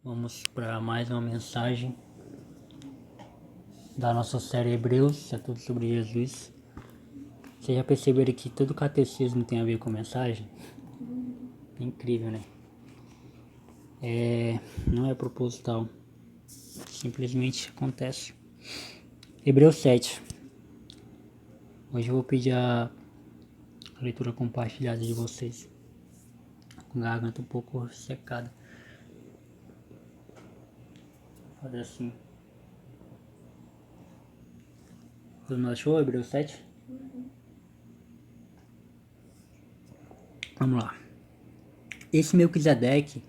Vamos para mais uma mensagem da nossa série Hebreus, é tudo sobre Jesus. Vocês já perceberam que todo catecismo tem a ver com mensagem? É incrível, né? Não é proposital, simplesmente acontece. Hebreus 7. Hoje eu vou pedir a leitura compartilhada de vocês. Com a garganta um pouco secada. Vou fazer assim. Todo mundo achou Hebreus 7? Vamos lá. Esse Melquisedeque,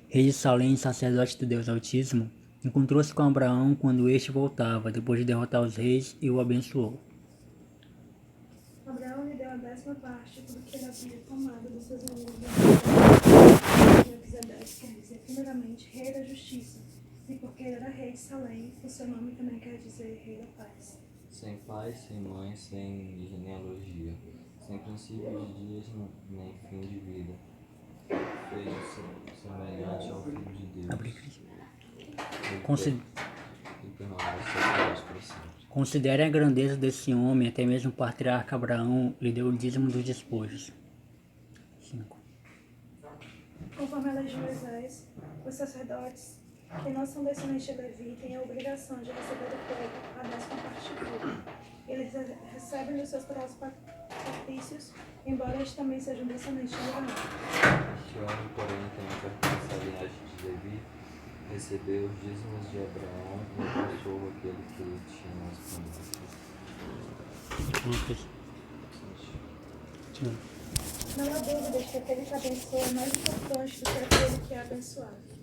rei de Salém e sacerdote do Deus Altíssimo, encontrou-se com Abraão quando este voltava, depois de derrotar os reis, e o abençoou. Abraão lhe deu a 10ª parte do que ele havia tomado dos seus inimigos. Melquisedeque quer dizer, primeiramente, rei da justiça, e porque ele era rei de Salém, o seu nome também quer dizer rei da paz. Sem pai, sem mãe, sem genealogia, sem princípio de dias nem fim de vida, fez semelhante ao Filho de Deus. E permanece para sempre. Considere a grandeza desse homem, até mesmo o patriarca Abraão lhe deu o dízimo dos despojos. 5. Conforme a lei de Moisés, os sacerdotes, que não são descendentes de Levi, têm a obrigação de receber do povo a 10ª parte de tudo. Eles recebem dos seus próprios sacrifícios, embora eles também sejam descendentes de Abraão. Este homem, porém, que não pertence à linhagem de Levi, recebeu os dízimos de Abraão e abençoou aquele que lhe tinha as promessas. Não há dúvida de que aquele que abençoa é mais importante do que aquele que é abençoado.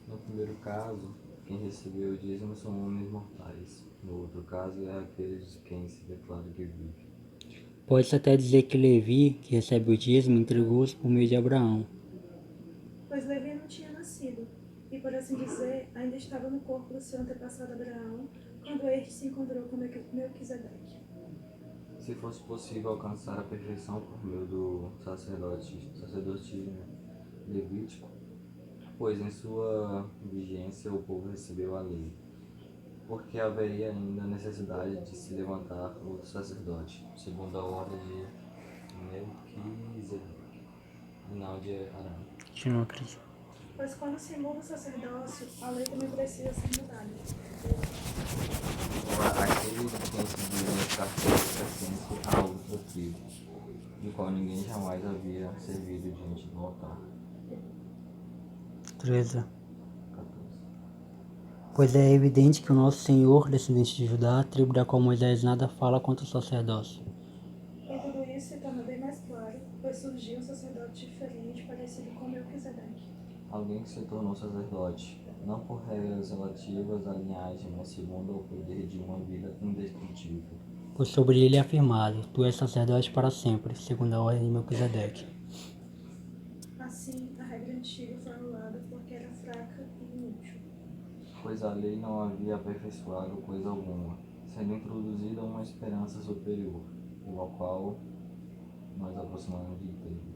No primeiro caso, quem recebeu o dízimo são homens mortais. No outro caso, é aquele de quem se declara que vive. Pode-se até dizer que Levi, que recebe o dízimo, entregou-os por meio de Abraão. Pois Levi não tinha nascido, e por assim dizer, ainda estava no corpo do seu antepassado Abraão, quando este se encontrou com Melquisedeque. Se fosse possível alcançar a perfeição por meio do sacerdotismo levítico, pois em sua vigência o povo recebeu a lei, porque haveria ainda necessidade de se levantar outro sacerdote, segundo a ordem de Melquisedeque, e não de Arão. Continua, Cris. Pois quando se muda o sacerdócio, a lei também precisa ser mudada. Aquele de quem se diz carteira pertence a outra tribo, de qual ninguém jamais havia servido diante do altar. 13. 14. Pois é evidente que o nosso Senhor, descendente de Judá, tribo da qual Moisés nada fala contra o sacerdócio. E tudo isso se torna bem mais claro, pois surgiu um sacerdote diferente, parecido com Melquisedeque. Alguém que se tornou sacerdote, não por regras relativas à linhagem, mas segundo ao poder de uma vida indestrutível. Pois sobre ele é afirmado, tu és sacerdote para sempre, segundo a ordem de Melquisedeque. Assim, a regra antiga foi anulada porque era fraca e inútil. Pois a lei não havia aperfeiçoado coisa alguma, sendo introduzida uma esperança superior, pela qual nós aproximamos de Deus.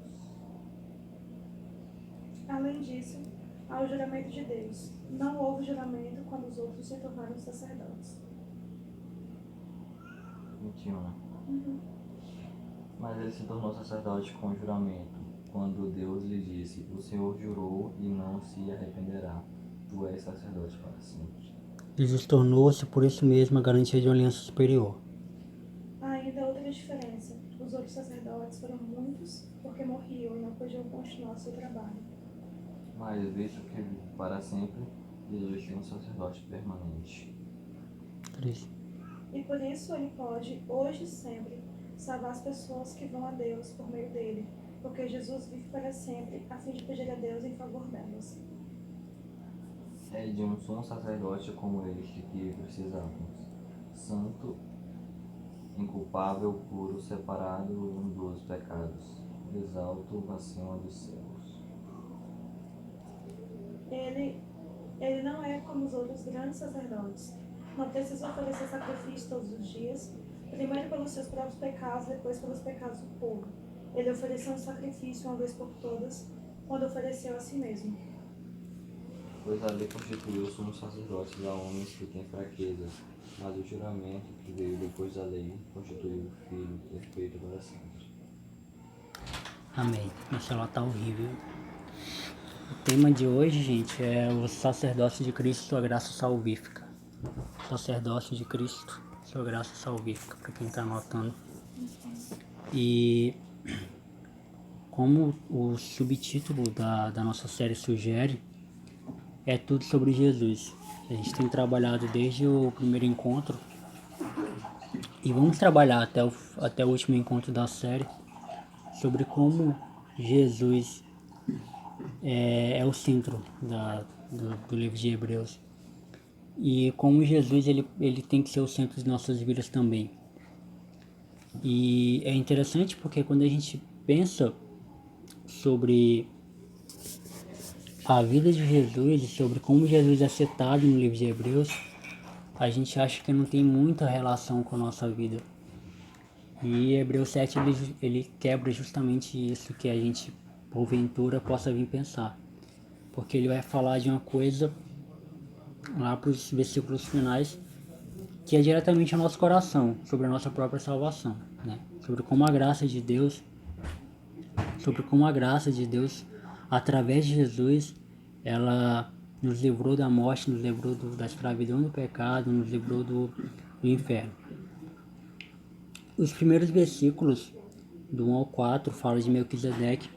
Além disso, há o juramento de Deus. Não houve juramento quando os outros se tornaram sacerdotes. 21. Mas ele se tornou sacerdote com juramento, quando Deus lhe disse: o Senhor jurou e não se arrependerá. Tu és sacerdote para sempre. Jesus tornou-se por isso mesmo a garantia de uma aliança superior. Há ainda outra diferença. Os outros sacerdotes foram muitos porque morriam e não podiam continuar seu trabalho. Mas visto que vive para sempre, Jesus tem um sacerdote permanente. 13. E por isso ele pode, hoje e sempre, salvar as pessoas que vão a Deus por meio dele, porque Jesus vive para sempre, a fim de pedir a Deus em favor delas. É de um sumo sacerdote como este que precisamos, santo, inculpável, puro, separado dos pecados, exalto acima dos céus. Ele não é como os outros grandes sacerdotes. Não precisa oferecer sacrifício todos os dias, primeiro pelos seus próprios pecados, depois pelos pecados do povo. Ele ofereceu um sacrifício uma vez por todas, quando ofereceu a si mesmo. Pois a lei constituiu sumos sacerdotes a homens que têm fraquezas, mas o juramento que veio depois da lei constituiu o Filho perfeito para sempre. Amém. Meu celular tá horrível. O tema de hoje, gente, é o sacerdócio de Cristo, sua graça salvífica. Sacerdócio de Cristo, sua graça salvífica, para quem tá anotando. E como o subtítulo da nossa série sugere, é tudo sobre Jesus. A gente tem trabalhado desde o primeiro encontro e vamos trabalhar até o último encontro da série sobre como Jesus é o centro do livro de Hebreus. E como Jesus ele tem que ser o centro de nossas vidas também. E é interessante porque quando a gente pensa sobre a vida de Jesus e sobre como Jesus é citado no livro de Hebreus, a gente acha que não tem muita relação com a nossa vida. E Hebreus 7 ele quebra justamente isso que a gente porventura possa vir pensar. Porque ele vai falar de uma coisa lá para os versículos finais que é diretamente ao nosso coração, sobre a nossa própria salvação, né? Sobre como a graça de Deus, através de Jesus, ela nos livrou da morte, nos livrou da escravidão do pecado, nos livrou do inferno. Os primeiros versículos do 1 ao 4 falam de Melquisedeque,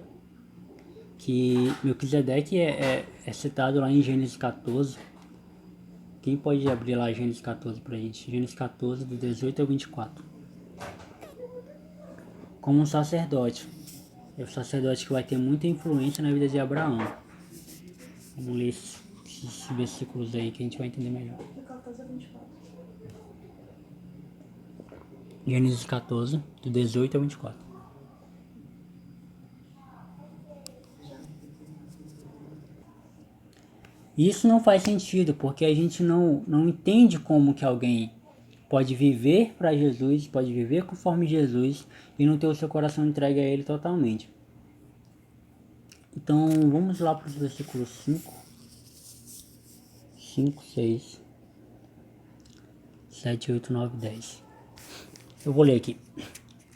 que Melquisedeque é citado lá em Gênesis 14. Quem pode abrir lá Gênesis 14 pra gente? Gênesis 14, do 18 ao 24. Como um sacerdote. É o sacerdote que vai ter muita influência na vida de Abraão. Vamos ler esses versículos aí que a gente vai entender melhor. De 14 a 24. Gênesis 14, do 18 ao 24. Isso não faz sentido, porque a gente não entende como que alguém pode viver para Jesus, pode viver conforme Jesus e não ter o seu coração entregue a Ele totalmente. Então, vamos lá para os versículos 5, 6, 7, 8, 9, 10. Eu vou ler aqui.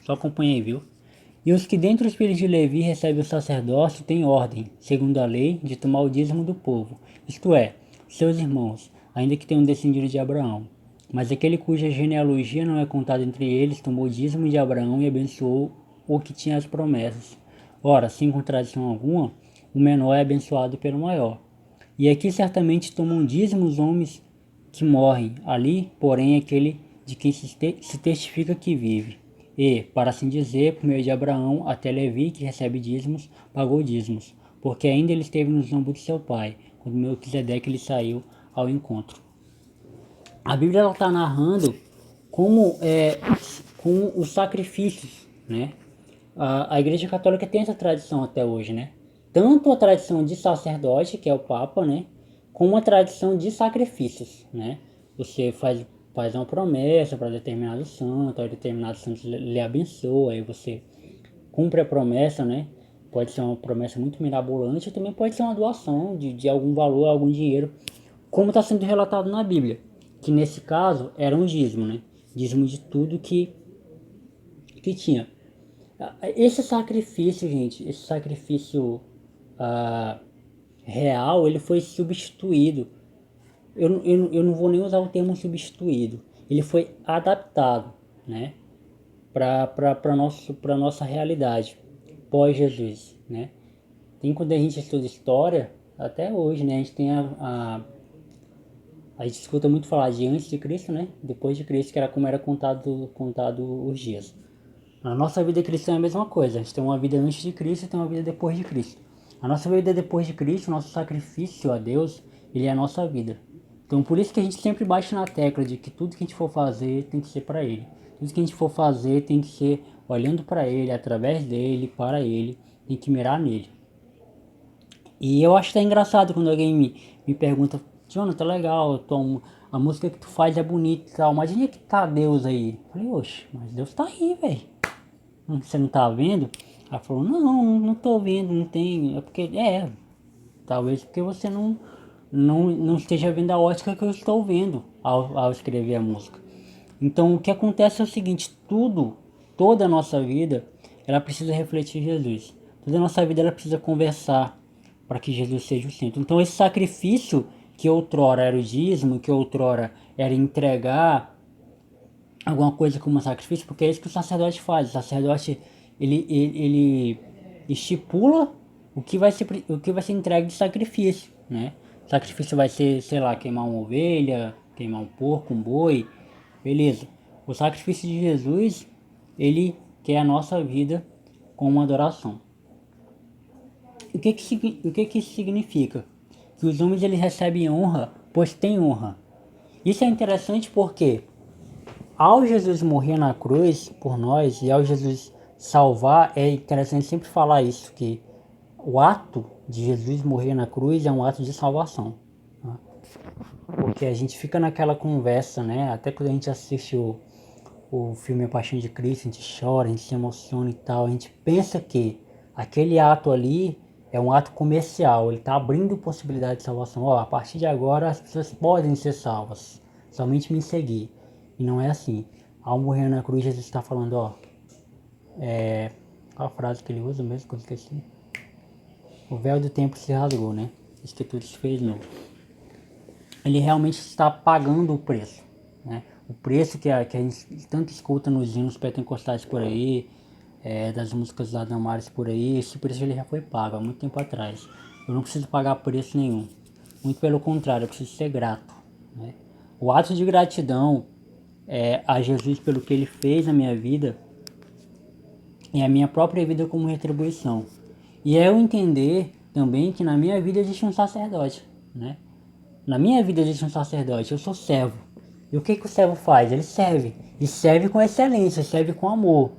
Só acompanha aí, viu? E os que dentre os filhos de Levi recebem o sacerdócio têm ordem, segundo a lei, de tomar o dízimo do povo, isto é, seus irmãos, ainda que tenham descendido de Abraão. Mas aquele cuja genealogia não é contada entre eles tomou o dízimo de Abraão e abençoou o que tinha as promessas. Ora, sem contradição alguma, o menor é abençoado pelo maior. E aqui certamente tomam dízimo os homens que morrem, ali, porém, aquele de quem se testifica que vive. E, para assim dizer, por meio de Abraão, até Levi, que recebe dízimos, pagou dízimos, porque ainda ele esteve no zombo de seu pai, quando Melquisedeque lhe saiu ao encontro. A Bíblia está narrando como com os sacrifícios, né? A Igreja Católica tem essa tradição até hoje, né? Tanto a tradição de sacerdote, que é o Papa, né? Como a tradição de sacrifícios, né? Você faz uma promessa para determinado santo, aí determinado santo lhe abençoa, aí você cumpre a promessa, né? Pode ser uma promessa muito mirabolante, ou também pode ser uma doação de algum valor, algum dinheiro, como está sendo relatado na Bíblia, que nesse caso era um dízimo, né? Dízimo de tudo que tinha. Esse sacrifício, gente, esse sacrifício real, ele foi substituído. Eu não vou nem usar o termo substituído. Ele foi adaptado, né, para nossa realidade pós Jesus, né? Tem, quando a gente estuda história, até hoje, né, a gente tem a gente escuta muito falar de antes de Cristo, né, depois de Cristo, que era como era contado os dias. A nossa vida cristã é a mesma coisa. A gente tem uma vida antes de Cristo e tem uma vida depois de Cristo. A nossa vida depois de Cristo, o nosso sacrifício a Deus, ele é a nossa vida. Então por isso que a gente sempre bate na tecla de que tudo que a gente for fazer tem que ser para Ele. Tudo que a gente for fazer tem que ser olhando para Ele, através dEle, para Ele, tem que mirar nele. E eu acho até engraçado quando alguém me pergunta: Jonathan, legal, a música que tu faz é bonita e tal, mas onde é que tá Deus aí? Eu falei: oxe, mas Deus tá aí, velho. Você não tá vendo? Ela falou: não tô vendo, não tem. É porque, talvez porque você não não esteja vendo a ótica que eu estou vendo ao escrever a música. Então o que acontece é o seguinte, toda a nossa vida, ela precisa refletir Jesus. Toda a nossa vida ela precisa conversar para que Jesus seja o centro. Então esse sacrifício que outrora era o dízimo, que outrora era entregar alguma coisa como sacrifício, porque é isso que o sacerdote faz. O sacerdote ele estipula o que vai ser entregue de sacrifício, né? O sacrifício vai ser, sei lá, queimar uma ovelha, queimar um porco, um boi, beleza. O sacrifício de Jesus, ele quer a nossa vida como adoração. O que isso significa? Que os homens eles recebem honra, pois têm honra. Isso é interessante porque ao Jesus morrer na cruz por nós e ao Jesus salvar, é interessante sempre falar isso, que o ato de Jesus morrer na cruz é um ato de salvação. Né? Porque a gente fica naquela conversa, né? Até quando a gente assiste o filme A Paixão de Cristo, a gente chora, a gente se emociona e tal, a gente pensa que aquele ato ali é um ato comercial, ele está abrindo possibilidade de salvação. Ó, a partir de agora as pessoas podem ser salvas, somente me seguir. E não é assim. Ao morrer na cruz, Jesus está falando, ó, qual a frase que ele usa mesmo que eu esqueci? O véu do tempo se rasgou, né? Isso que tudo se fez novo. Ele realmente está pagando o preço, né? O preço que a gente tanto escuta nos hinos pentecostais por aí, das músicas da Damares por aí, esse preço ele já foi pago há muito tempo atrás. Eu não preciso pagar preço nenhum. Muito pelo contrário, eu preciso ser grato, né? O ato de gratidão a Jesus pelo que ele fez na minha vida e a minha própria vida como retribuição. E é eu entender também que na minha vida existe um sacerdote, né? Na minha vida existe um sacerdote, eu sou servo. E o que o servo faz? Ele serve. E serve com excelência, serve com amor.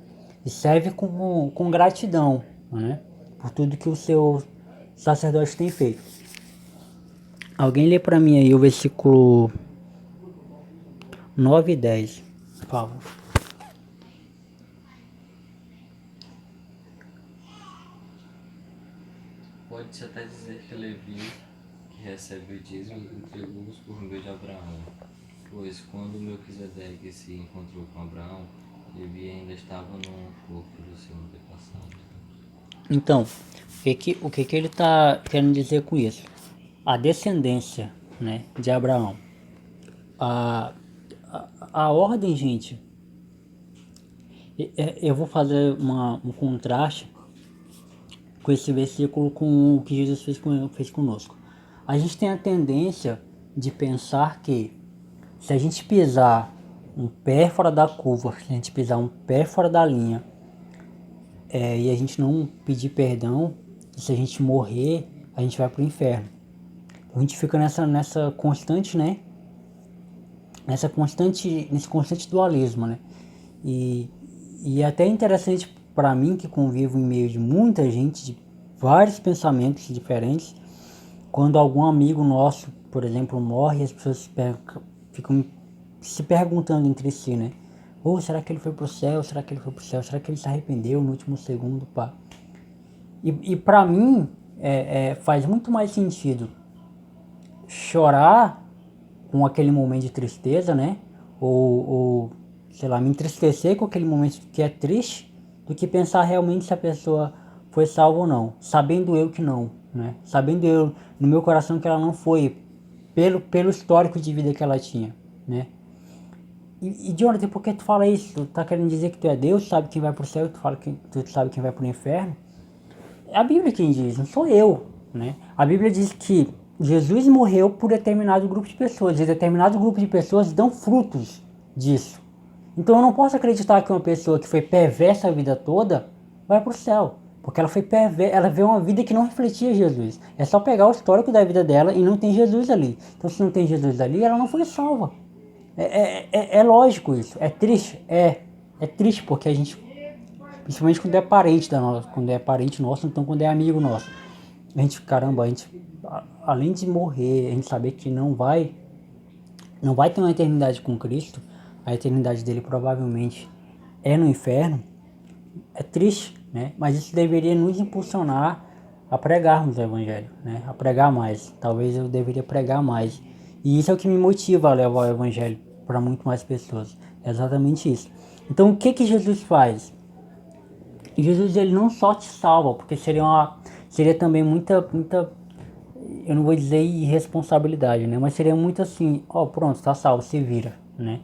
E serve com gratidão, né? Por tudo que o seu sacerdote tem feito. Alguém lê para mim aí o versículo 9 e 10, por favor. Pode-se até dizer que Levi, que recebe o dízimo, entregou-os por meio de Abraão. Pois quando Melquisedeque se encontrou com Abraão, Levi ainda estava no corpo do seu antepassado. Então, o que ele está querendo dizer com isso? A descendência, né, de Abraão. A ordem, gente, eu vou fazer um contraste com esse versículo com o que Jesus fez conosco. A gente tem a tendência de pensar que se a gente pisar um pé fora da curva, se a gente pisar um pé fora da linha, e a gente não pedir perdão, se a gente morrer, a gente vai pro inferno. A gente fica nessa constante, né? Nesse constante dualismo, né? E é até interessante para mim, que convivo em meio de muita gente, de vários pensamentos diferentes, quando algum amigo nosso, por exemplo, morre, as pessoas ficam se perguntando entre si, né? Será que ele foi pro céu? Será que ele foi pro céu? Será que ele se arrependeu no último segundo? Pá? E para mim, faz muito mais sentido chorar com aquele momento de tristeza, né? Ou sei lá, me entristecer com aquele momento que é triste, do que pensar realmente se a pessoa foi salva ou não. Sabendo eu que não, né? Sabendo eu, no meu coração, que ela não foi, pelo histórico de vida que ela tinha, né? E Jonathan, por que tu fala isso? Tu tá querendo dizer que tu é Deus, sabe quem vai pro céu, e tu fala que tu sabe quem vai pro inferno? É a Bíblia quem diz, não sou eu, né? A Bíblia diz que Jesus morreu por determinado grupo de pessoas, e determinado grupo de pessoas dão frutos disso. Então eu não posso acreditar que uma pessoa que foi perversa a vida toda vai pro céu, porque ela foi perversa, ela vê uma vida que não refletia Jesus. É só pegar o histórico da vida dela e não tem Jesus ali. Então se não tem Jesus ali, ela não foi salva. É lógico isso, é triste, é triste porque a gente, principalmente quando é parente da nossa, quando é parente nosso, então quando é amigo nosso, a gente, caramba, a gente, além de morrer, a gente saber que não vai ter uma eternidade com Cristo, a eternidade dele provavelmente é no inferno, é triste, né? Mas isso deveria nos impulsionar a pregarmos o evangelho, né? A pregar mais. Talvez eu deveria pregar mais. E isso é o que me motiva a levar o evangelho para muito mais pessoas. É exatamente isso. Então, o que que Jesus faz? Jesus, ele não só te salva, porque seria também muita, eu não vou dizer irresponsabilidade, né? Mas seria muito assim, ó, pronto, tá salvo, se vira, né?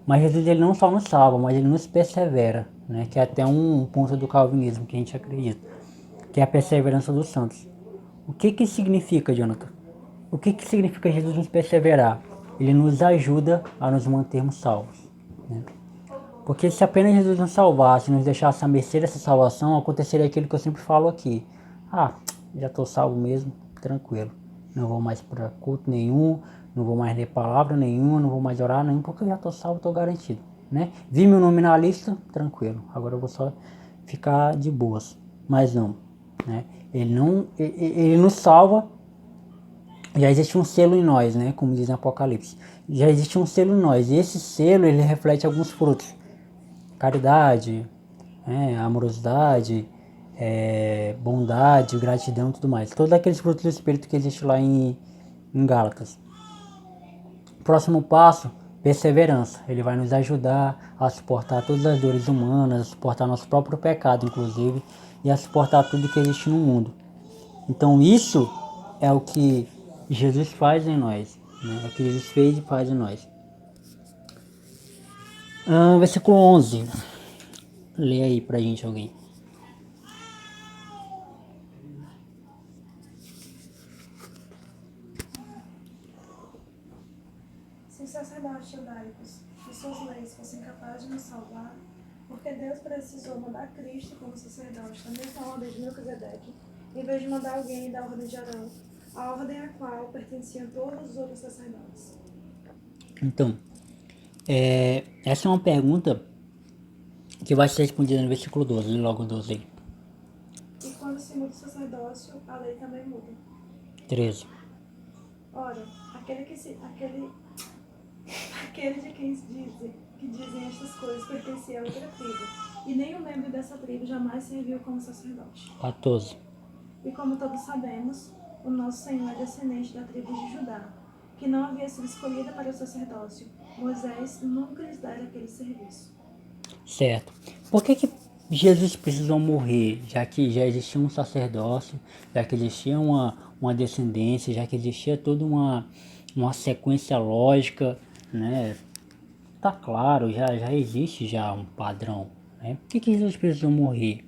Mas Jesus, ele não só nos salva, mas ele nos persevera, né? Que é até um ponto do calvinismo que a gente acredita, que é a perseverança dos santos. O que que significa, Jonathan? O que que significa Jesus nos perseverar? Ele nos ajuda a nos mantermos salvos, né? Porque se apenas Jesus nos salvasse, nos deixasse à mercê dessa salvação, aconteceria aquilo que eu sempre falo aqui. Ah, já estou salvo mesmo, tranquilo. Não vou mais para culto nenhum, não vou mais ler palavra nenhuma, não vou mais orar nenhum, porque eu já estou salvo, estou garantido, né? Vi meu nome na lista, tranquilo. Agora eu vou só ficar de boas. Mas não, né? Ele nos salva. Já existe um selo em nós, né? Como diz no Apocalipse. Já existe um selo em nós. E esse selo, ele reflete alguns frutos. Caridade, amorosidade, bondade, gratidão e tudo mais. Todos aqueles frutos do Espírito que existe lá em Gálatas. Próximo passo, perseverança. Ele vai nos ajudar a suportar todas as dores humanas, a suportar nosso próprio pecado, inclusive, e a suportar tudo que existe no mundo. Então isso é o que Jesus faz em nós, né? É o que Jesus fez e faz em nós. Versículo 11. Lê aí pra gente alguém. Se os sacerdotes judaicos e suas leis fossem capazes de nos salvar, porque Deus precisou mandar Cristo como sacerdote da mesma ordem de Melquisedeque, em vez de mandar alguém da ordem de Arão, a ordem à qual pertenciam todos os outros sacerdotes. Então, essa é uma pergunta que vai ser respondida no versículo 12, logo 12 aí. E quando se muda o sacerdócio, a lei também muda. 13. Ora, aquele de quem que dizem estas coisas pertencia a outra tribo, e nenhum membro dessa tribo jamais serviu como sacerdote. 14. E como todos sabemos, o nosso Senhor é descendente da tribo de Judá, que não havia sido escolhida para o sacerdócio. Moisés nunca lhes dera aquele serviço. Certo. Por que Jesus precisou morrer, já que já existia um sacerdócio, já que existia uma descendência, já que existia toda uma sequência lógica, né? Tá claro, já existe já um padrão, né? Por que Jesus precisou morrer?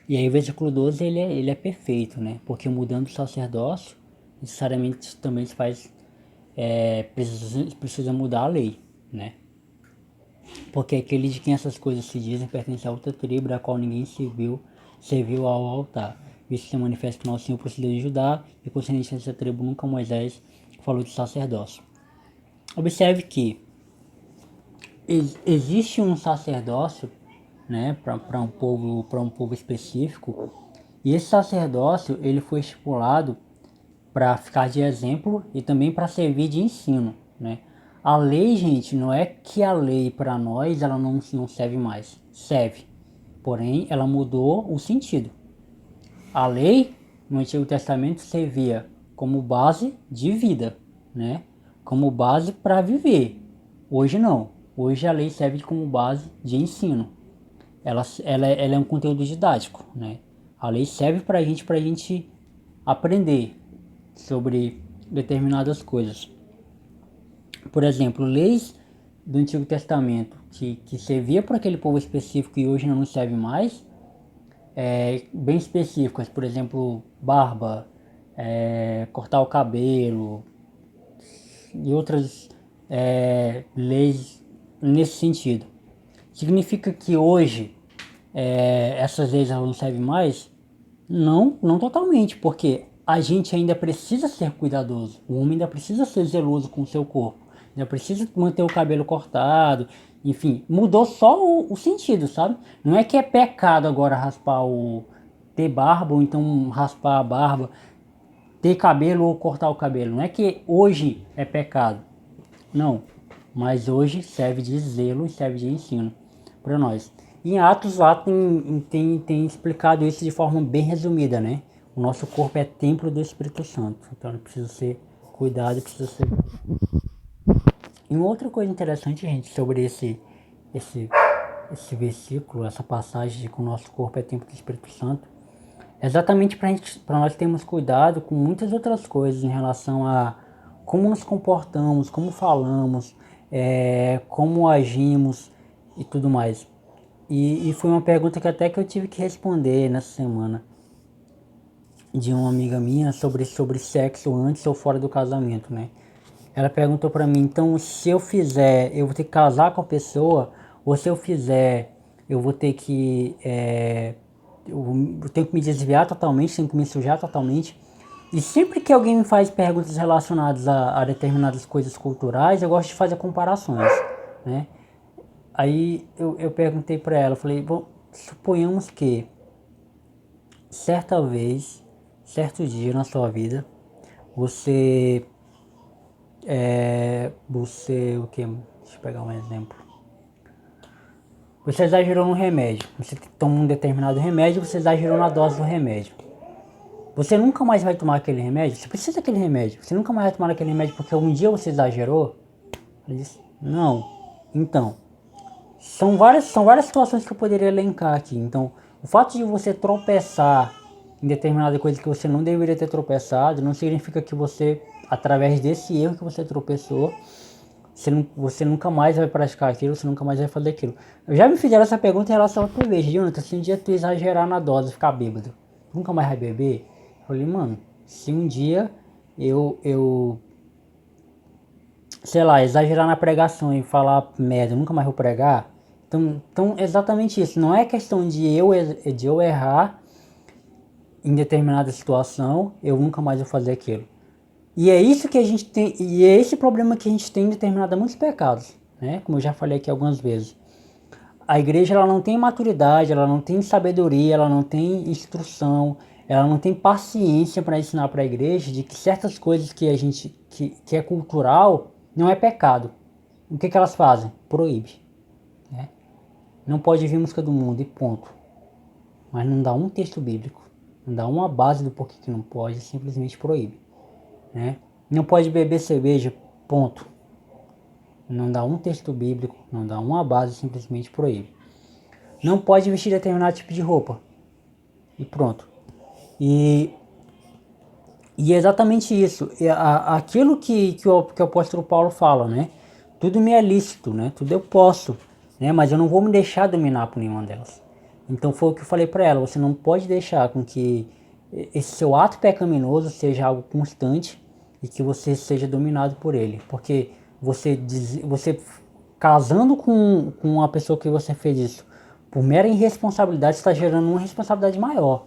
E aí o versículo 12 ele é perfeito, né? Porque mudando o sacerdócio, necessariamente também se faz, precisa mudar a lei, né? Porque aquele de quem essas coisas se dizem pertence a outra tribo, da qual ninguém serviu ao altar. Isso se manifesta que nosso Senhor procedeu de Judá, e concernente a essa tribo nunca Moisés falou de sacerdócio. Observe que existe um sacerdócio, né, para um povo específico, e esse sacerdócio ele foi estipulado para ficar de exemplo e também para servir de ensino, né? A lei, gente, não é que a lei para nós ela não serve mais, serve, porém ela mudou o sentido. A lei no Antigo Testamento servia como base de vida, né? Como base para viver. Hoje não. Hoje a lei serve como base de ensino. Ela é um conteúdo didático, né? A lei serve para a gente aprender sobre determinadas coisas. Por exemplo, leis do Antigo Testamento que servia para aquele povo específico e hoje não nos serve mais, bem específicas, por exemplo, barba, cortar o cabelo e outras leis nesse sentido. Significa que hoje essas leis não servem mais? Não, não totalmente, porque a gente ainda precisa ser cuidadoso. O homem ainda precisa ser zeloso com o seu corpo. Ainda precisa manter o cabelo cortado. Enfim, mudou só o sentido, sabe? Não é que é pecado agora ter barba ou então raspar a barba, ter cabelo ou cortar o cabelo. Não é que hoje é pecado. Não. Mas hoje serve de zelo e serve de ensino para nós. Em Atos lá tem explicado isso de forma bem resumida, né? o nosso corpo é templo do Espírito Santo. Então ele precisa ser cuidado, precisa ser... E uma outra coisa interessante, gente, sobre esse versículo, essa passagem de que o nosso corpo é templo do Espírito Santo, é exatamente para nós termos cuidado com muitas outras coisas em relação a como nos comportamos, como falamos, como agimos e tudo mais. E foi uma pergunta que até que eu tive que responder nessa semana de uma amiga minha sobre sexo antes ou fora do casamento, né? Ela perguntou pra mim, então se eu fizer, eu vou ter que casar com a pessoa, ou se eu fizer, eu vou ter que, eu tenho que me desviar totalmente, tenho que me sujar totalmente. E sempre que alguém me faz perguntas relacionadas a determinadas coisas culturais, eu gosto de fazer comparações, né? Aí eu perguntei pra ela, falei, bom, suponhamos que certa vez, certo dia na sua vida, você o que? Deixa eu pegar um exemplo. Você exagerou no remédio. Você toma um determinado remédio, você exagerou na dose do remédio. Você nunca mais vai tomar aquele remédio? Você precisa daquele remédio. Você nunca mais vai tomar aquele remédio porque um dia você exagerou? Ela disse, não. Então, são várias situações que eu poderia elencar aqui. Então, o fato de você tropeçar em determinada coisa que você não deveria ter tropeçado, não significa que você, através desse erro que você tropeçou, você nunca mais vai praticar aquilo, você nunca mais vai fazer aquilo. Eu já me fizeram essa pergunta em relação à cerveja. Jonathan, se um dia tu exagerar na dose, ficar bêbado, tu nunca mais vai beber? Eu falei, mano, se um dia eu sei lá, exagerar na pregação e falar merda, eu nunca mais vou pregar. Então exatamente isso. Não é questão de eu errar em determinada situação, eu nunca mais vou fazer aquilo. E é isso que a gente tem, e é esse problema que a gente tem em muitos pecados, né? Como eu já falei aqui algumas vezes. A igreja ela não tem maturidade, ela não tem sabedoria, ela não tem instrução, ela não tem paciência para ensinar para a igreja de que certas coisas que a gente que é cultural não é pecado. O que elas fazem? Proíbe, né? Não pode vir música do mundo e ponto. Mas não dá um texto bíblico, não dá uma base do porquê que não pode, simplesmente proíbe, né? Não pode beber cerveja, ponto. Não dá um texto bíblico, não dá uma base, simplesmente proíbe. Não pode vestir determinado tipo de roupa. E pronto. E é exatamente isso. Aquilo que o apóstolo Paulo fala, né? Tudo me é lícito, né? Tudo eu posso, né? Mas eu não vou me deixar dominar por nenhuma delas. Então foi o que eu falei para ela. Você não pode deixar com que esse seu ato pecaminoso seja algo constante e que você seja dominado por ele. Porque você casando com uma pessoa que você fez isso por mera irresponsabilidade, está gerando uma responsabilidade maior.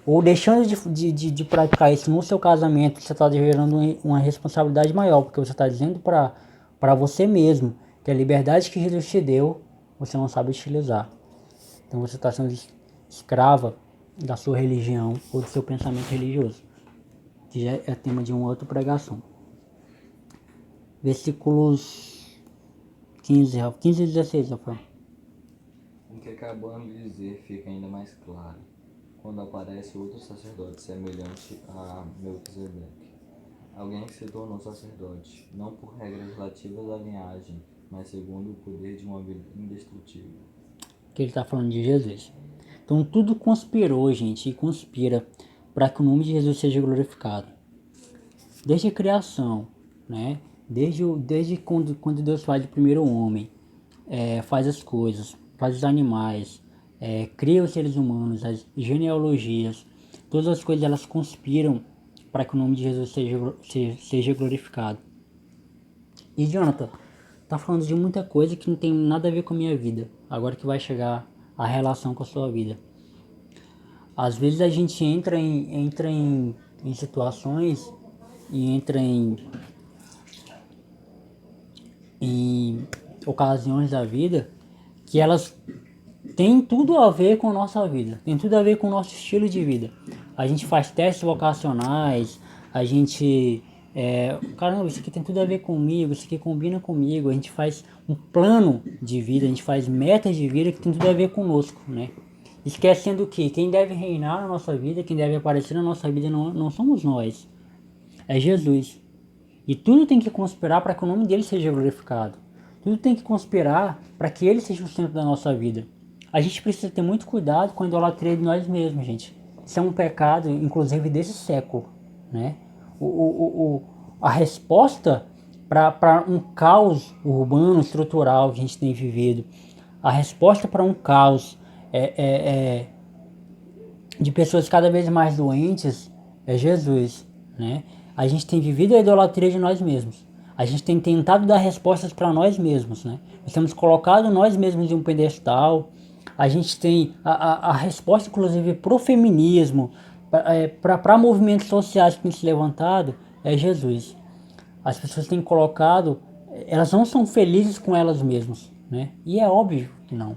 Ou deixando de praticar isso no seu casamento, você está gerando uma responsabilidade maior, porque você está dizendo para você mesmo que a liberdade que Jesus te deu, você não sabe utilizar. Então você está sendo escrava da sua religião ou do seu pensamento religioso, que já é tema de uma outra pregação. Versículos 15 e 16, Rafael. O que acabamos de dizer fica ainda mais claro quando aparece outro sacerdote semelhante a Melquisedeque. Alguém que se tornou sacerdote, não por regras relativas à linhagem, mas segundo o poder de uma vida indestrutível. Que ele está falando de Jesus. Então tudo conspirou, gente, e conspira para que o nome de Jesus seja glorificado. Desde a criação, né? Desde quando Deus faz o primeiro homem, faz as coisas, faz os animais, cria os seres humanos, as genealogias, todas as coisas elas conspiram para que o nome de Jesus seja glorificado. E Jonathan, tá falando de muita coisa que não tem nada a ver com a minha vida, agora que vai chegar a relação com a sua vida. Às vezes a gente entra em situações e entra em ocasiões da vida que elas têm tudo a ver com a nossa vida, tem tudo a ver com o nosso estilo de vida. A gente faz testes vocacionais, a gente caramba, isso aqui tem tudo a ver comigo, isso aqui combina comigo, a gente faz um plano de vida, a gente faz metas de vida que tem tudo a ver conosco, né? esquecendo que quem deve reinar na nossa vida, quem deve aparecer na nossa vida não somos nós, é Jesus. E tudo tem que conspirar para que o nome dele seja glorificado. Tudo tem que conspirar para que ele seja o centro da nossa vida. A gente precisa ter muito cuidado com a idolatria de nós mesmos, gente. Isso é um pecado, inclusive, desse século, né? A resposta para um caos urbano, estrutural que a gente tem vivido, a resposta para um caos de pessoas cada vez mais doentes é Jesus, né? A gente tem vivido a idolatria de nós mesmos. A gente tem tentado dar respostas para nós mesmos, né? Nós temos colocado nós mesmos em um pedestal. A gente tem a resposta, inclusive, para o feminismo, para movimentos sociais que têm se levantado, é Jesus. As pessoas têm colocado, elas não são felizes com elas mesmas, né? E é óbvio que não.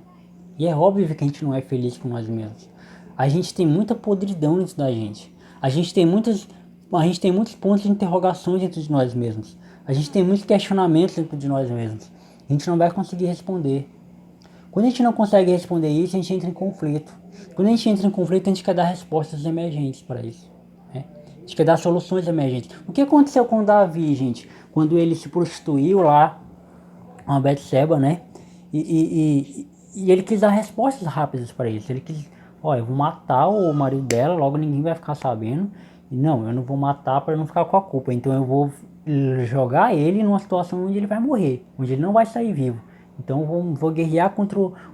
E é óbvio que a gente não é feliz com nós mesmos. A gente tem muita podridão dentro da gente. A gente tem muitos pontos de interrogações dentro de nós mesmos. A gente tem muitos questionamentos dentro de nós mesmos. A gente não vai conseguir responder. Quando a gente não consegue responder isso, a gente entra em conflito. Quando a gente entra em conflito, a gente quer dar respostas emergentes para isso, né? A gente quer dar soluções emergentes. O que aconteceu com Davi, gente? Quando ele se prostituiu lá, uma Betseba, né? E ele quis dar respostas rápidas para isso. Ele quis, eu vou matar o marido dela, logo ninguém vai ficar sabendo. E não, eu não vou matar para não ficar com a culpa. Então eu vou jogar ele numa situação onde ele vai morrer, onde ele não vai sair vivo. Então eu vou guerrear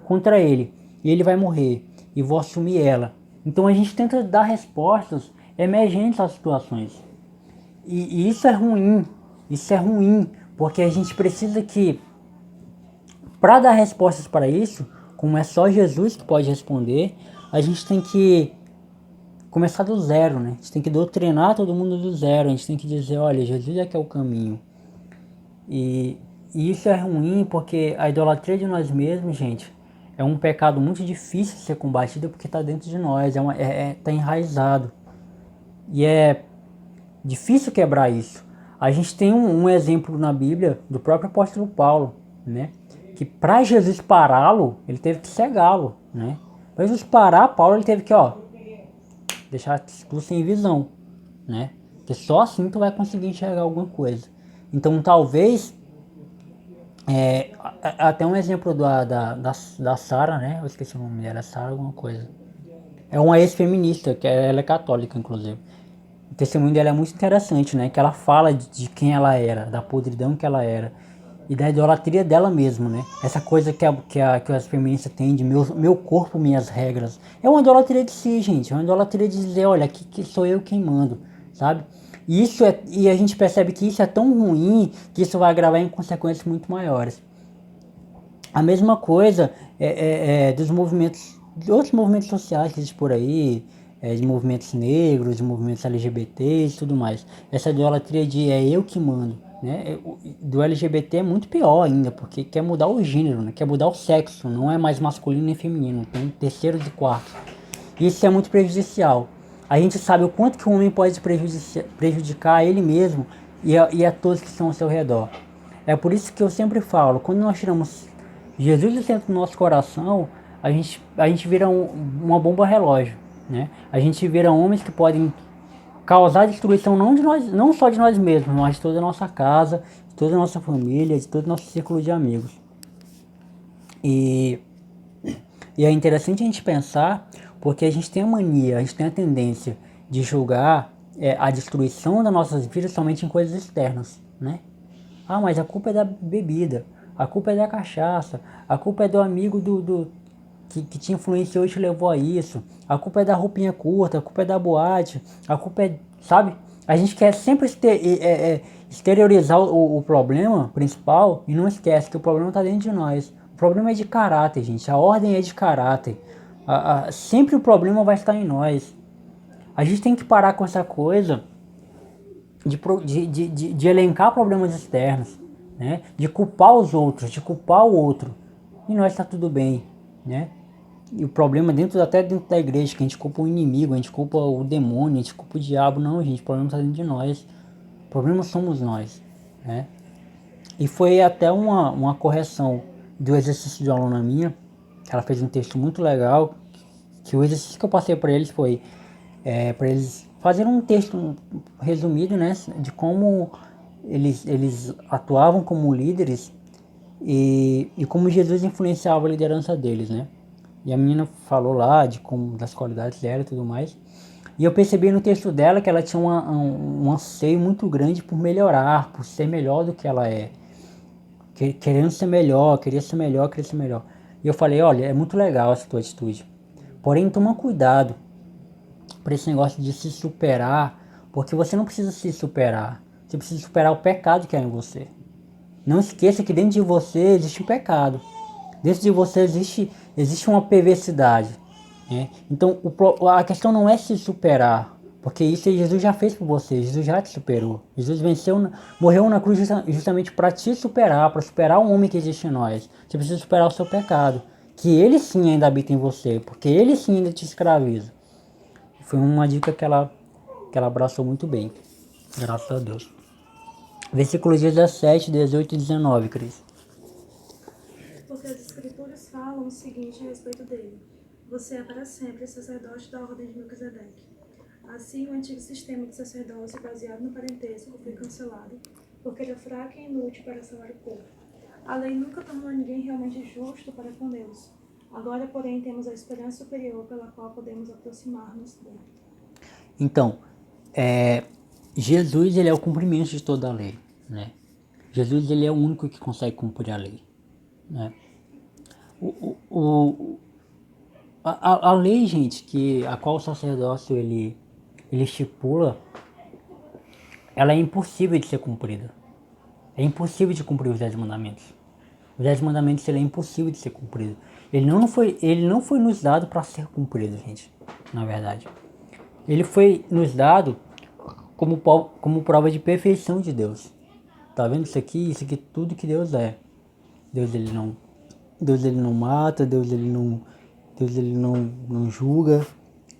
contra ele. E ele vai morrer. E vou assumir ela. Então a gente tenta dar respostas emergentes às situações. E isso é ruim. Isso é ruim. Porque a gente precisa que, para dar respostas para isso, como é só Jesus que pode responder, a gente tem que começar do zero, né? A gente tem que doutrinar todo mundo do zero. A gente tem que dizer, olha, Jesus é que é o caminho. E isso é ruim porque a idolatria de nós mesmos, gente, é um pecado muito difícil de ser combatido porque está dentro de nós, tá enraizado. E é difícil quebrar isso. A gente tem um exemplo na Bíblia do próprio apóstolo Paulo, né? Que para Jesus pará-lo, ele teve que cegá-lo, né? Para Jesus parar Paulo, ele teve que, deixar tu sem visão, né? Porque só assim tu vai conseguir enxergar alguma coisa. Então talvez, até um exemplo da Sarah, né? Eu esqueci o nome dela, Sarah alguma coisa. É uma ex-feminista, que ela é católica, inclusive. O testemunho dela é muito interessante, né? Que ela fala de quem ela era, da podridão que ela era. E da idolatria dela mesmo, né? Essa coisa que as feministas têm de meu corpo, minhas regras. É uma idolatria de si, gente. É uma idolatria de dizer, olha, que sou eu quem mando, sabe? E a gente percebe que isso é tão ruim que isso vai agravar em consequências muito maiores. A mesma coisa dos movimentos, de outros movimentos sociais que existem por aí, de movimentos negros, de movimentos LGBTs e tudo mais. Essa idolatria de eu que mando, né? Do LGBT é muito pior ainda, porque quer mudar o gênero, né? Quer mudar o sexo, não é mais masculino nem feminino, tem terceiros e quartos. Isso é muito prejudicial. A gente sabe o quanto que o homem pode prejudicar a ele mesmo e a todos que estão ao seu redor. É por isso que eu sempre falo, quando nós tiramos Jesus do centro do nosso coração, a gente vira uma bomba relógio, né? A gente vira homens que podem causar destruição não só de nós mesmos, mas de toda a nossa casa, de toda a nossa família, de todo o nosso círculo de amigos. E é interessante a gente pensar, porque a gente tem a mania, a gente tem a tendência de julgar a destruição das nossas vidas somente em coisas externas, né? Ah, mas a culpa é da bebida, a culpa é da cachaça, a culpa é do amigo que te influenciou e te levou a isso, a culpa é da roupinha curta, a culpa é da boate, a culpa é, sabe? A gente quer sempre exteriorizar o problema principal e não esquece que o problema está dentro de nós. O problema é de caráter, gente, a ordem é de caráter. Sempre o problema vai estar em nós. A gente tem que parar com essa coisa de elencar problemas externos, né? De culpar os outros, de culpar o outro. E nós está tudo bem, né? E o problema até dentro da igreja, que a gente culpa o inimigo, a gente culpa o demônio, a gente culpa o diabo. Não, gente, o problema está dentro de nós. O problema somos nós, né? E foi até uma correção do exercício de uma aluna minha, que ela fez um texto muito legal, Que o exercício que eu passei para eles foi para eles fazerem um texto resumido, né, de como eles atuavam como líderes e como Jesus influenciava a liderança deles, né? E a menina falou lá de como das qualidades dela e tudo mais. E eu percebi no texto dela que ela tinha um anseio muito grande por melhorar, por ser melhor do que ela é. Querendo ser melhor, queria ser melhor, queria ser melhor. E eu falei, olha, é muito legal essa tua atitude. Porém, toma cuidado para esse negócio de se superar, porque você não precisa se superar. Você precisa superar o pecado que há em você. Não esqueça que dentro de você existe um pecado. Dentro de você existe uma perversidade. Né? Então a questão não é se superar, porque isso Jesus já fez por você, Jesus já te superou. Jesus venceu, morreu na cruz justamente para te superar, para superar o homem que existe em nós. Você precisa superar o seu pecado, que ele sim ainda habita em você, porque ele sim ainda te escraviza. Foi uma dica que ela abraçou muito bem, graças a Deus. Versículos 17, 18 e 19, Cris. Porque as Escrituras falam o seguinte a respeito dele: você é para sempre sacerdote da ordem de Melquisedeque. Assim, o antigo sistema de sacerdócio baseado no parentesco foi cancelado, porque era fraco e inútil para salvar o povo. A lei nunca tornou ninguém realmente justo para com Deus. Agora, porém, temos a esperança superior pela qual podemos aproximar-nos dele. Então, Jesus ele é o cumprimento de toda a lei, né? Jesus ele é o único que consegue cumprir a lei, né? A lei, gente, a qual o sacerdócio ele estipula, ela é impossível de ser cumprida. É impossível de cumprir os 10 mandamentos. Os 10 mandamentos ele é impossível de ser cumprido. Ele não foi nos dado para ser cumprido, gente, na verdade. Ele foi nos dado como prova de perfeição de Deus. Tá vendo isso aqui? Isso aqui é tudo que Deus é. Deus ele não mata, Deus ele não julga.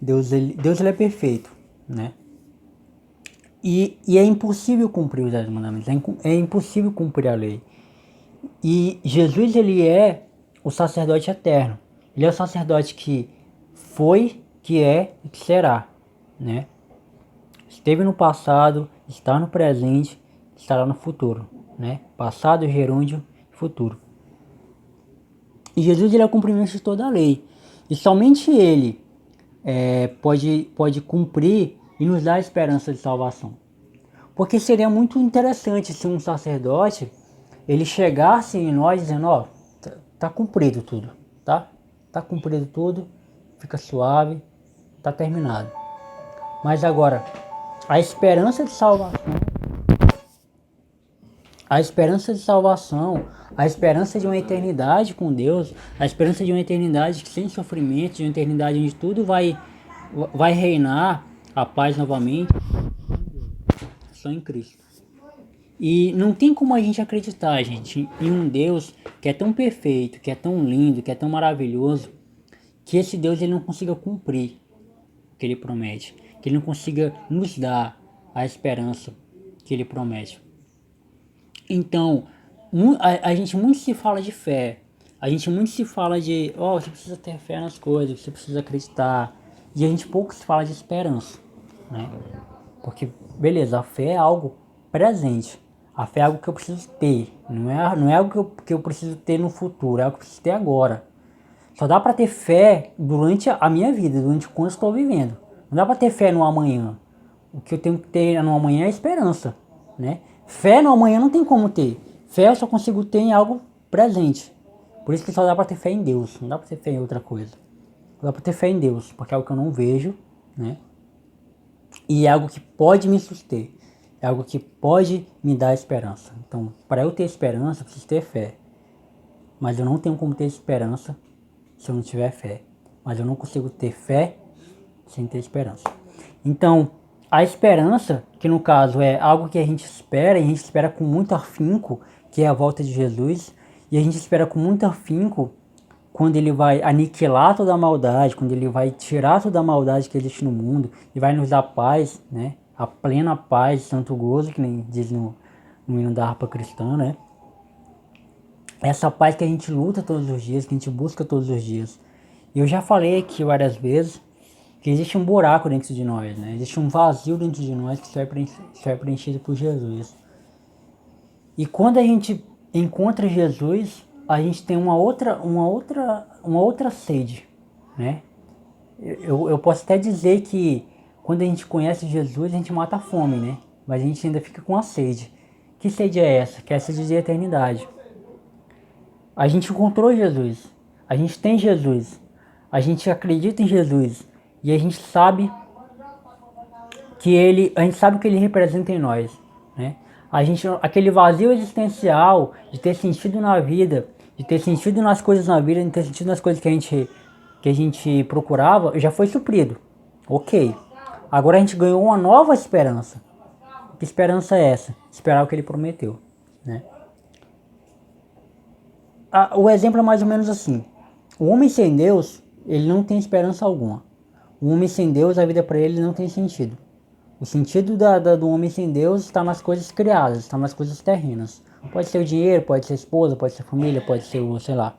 Deus ele é perfeito, né? E é impossível cumprir os 10 mandamentos. É impossível cumprir a lei. E Jesus ele é o sacerdote eterno. Ele é o sacerdote que foi, que é e que será, né? Esteve no passado, está no presente, estará no futuro, né? Passado, gerúndio, futuro. E Jesus ele é o cumprimento de toda a lei. E somente ele pode cumprir e nos dar a esperança de salvação. Porque seria muito interessante se um sacerdote ele chegasse em nós dizendo, ó, tá cumprido tudo, tá? Tá cumprido tudo, fica suave, tá terminado. Mas agora, a esperança de salvação, a esperança de uma eternidade com Deus, a esperança de uma eternidade sem sofrimento, de uma eternidade onde tudo vai reinar, a paz novamente, só em Cristo. E não tem como a gente acreditar, gente, em um Deus que é tão perfeito, que é tão lindo, que é tão maravilhoso, que esse Deus ele não consiga cumprir o que ele promete, que ele não consiga nos dar a esperança que ele promete. Então, a gente muito se fala de fé, a gente muito se fala de, você precisa ter fé nas coisas, você precisa acreditar, e a gente pouco se fala de esperança, né? Porque, beleza, a fé é algo presente, a fé é algo que eu preciso ter, não é algo que eu preciso ter no futuro, é algo que eu preciso ter agora. Só dá pra ter fé durante a minha vida, durante quando eu estou vivendo. Não dá pra ter fé no amanhã. O que eu tenho que ter no amanhã é esperança, né? Fé no amanhã não tem como ter. Fé eu só consigo ter em algo presente. Por isso que só dá pra ter fé em Deus, não dá pra ter fé em outra coisa. Só dá pra ter fé em Deus, porque é algo que eu não vejo, né? E é algo que pode me suster. É algo que pode me dar esperança. Então, para eu ter esperança, eu preciso ter fé. Mas eu não tenho como ter esperança se eu não tiver fé. Mas eu não consigo ter fé sem ter esperança. Então, a esperança, que no caso é algo que a gente espera, e a gente espera com muito afinco, que é a volta de Jesus, e a gente espera com muito afinco quando ele vai aniquilar toda a maldade, quando ele vai tirar toda a maldade que existe no mundo, e vai nos dar paz, né? A plena paz, santo gozo, que nem diz no hino da harpa cristã, né? Essa paz que a gente luta todos os dias, que a gente busca todos os dias. Eu já falei aqui várias vezes que existe um buraco dentro de nós, né? Existe um vazio dentro de nós que só é preenchido por Jesus. E quando a gente encontra Jesus, a gente tem uma outra sede, né? Eu posso até dizer que quando a gente conhece Jesus, a gente mata a fome, né? Mas a gente ainda fica com a sede. Que sede é essa? Que é a sede de eternidade. A gente encontrou Jesus. A gente tem Jesus. A gente acredita em Jesus. E a gente sabe o que ele representa em nós, né? Aquele vazio existencial de ter sentido na vida, de ter sentido nas coisas na vida, de ter sentido nas coisas que a gente procurava, já foi suprido. Ok. Agora a gente ganhou uma nova esperança. Que esperança é essa? Esperar o que ele prometeu, né? O exemplo é mais ou menos assim. O homem sem Deus, ele não tem esperança alguma. O homem sem Deus, a vida para ele não tem sentido. O sentido do homem sem Deus está nas coisas criadas, está nas coisas terrenas. Pode ser o dinheiro, pode ser a esposa, pode ser a família, pode ser o, sei lá,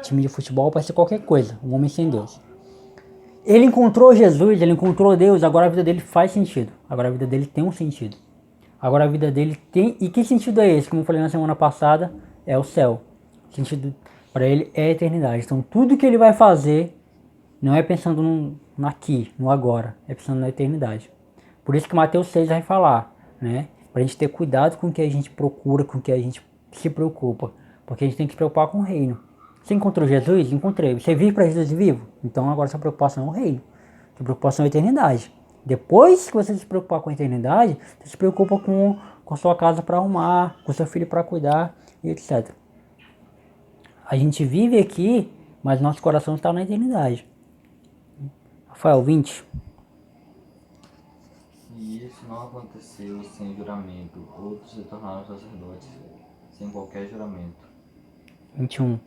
time de futebol, pode ser qualquer coisa. Um homem sem Deus. Ele encontrou Jesus, ele encontrou Deus, agora a vida dele faz sentido. Agora a vida dele tem um sentido. Agora a vida dele tem... E que sentido é esse? Como eu falei na semana passada, é o céu. O sentido para ele é a eternidade. Então tudo que ele vai fazer não é pensando no aqui, no agora. É pensando na eternidade. Por isso que Mateus 6 vai falar, né? Para a gente ter cuidado com o que a gente procura, com o que a gente se preocupa. Porque a gente tem que se preocupar com o reino. Você encontrou Jesus? Encontrei. Você vive para Jesus vivo? Então agora sua preocupação é o reino. Sua preocupação é a eternidade. Depois que você se preocupar com a eternidade, você se preocupa com a sua casa para arrumar, com seu filho para cuidar e etc. A gente vive aqui, mas nosso coração está na eternidade. Rafael, 20. E isso não aconteceu sem juramento. Outros se tornaram sacerdotes sem qualquer juramento. 21.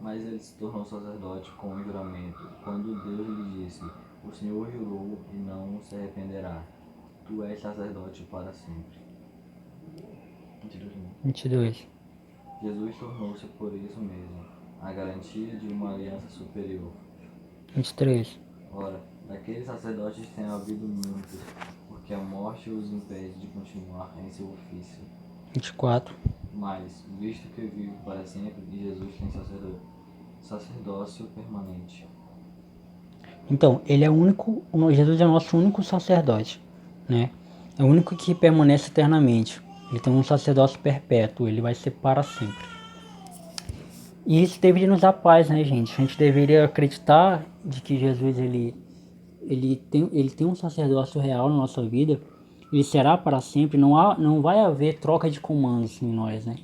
Mas ele se tornou sacerdote com um juramento, quando Deus lhe disse: o Senhor jurou e não se arrependerá. Tu és sacerdote para sempre. 22. Jesus tornou-se por isso mesmo a garantia de uma aliança superior. 23. Ora, daqueles sacerdotes tem havido muitos, porque a morte os impede de continuar em seu ofício. 24. Mas, visto que vive para sempre, Jesus tem sacerdócio permanente. Então, ele é o único, Jesus é o nosso único sacerdote, né? É o único que permanece eternamente. Ele tem um sacerdócio perpétuo, ele vai ser para sempre. E isso deveria nos dar paz, né, gente? A gente deveria acreditar de que Jesus, ele tem um sacerdócio real na nossa vida. Ele será para sempre, não vai haver troca de comandos em nós, né?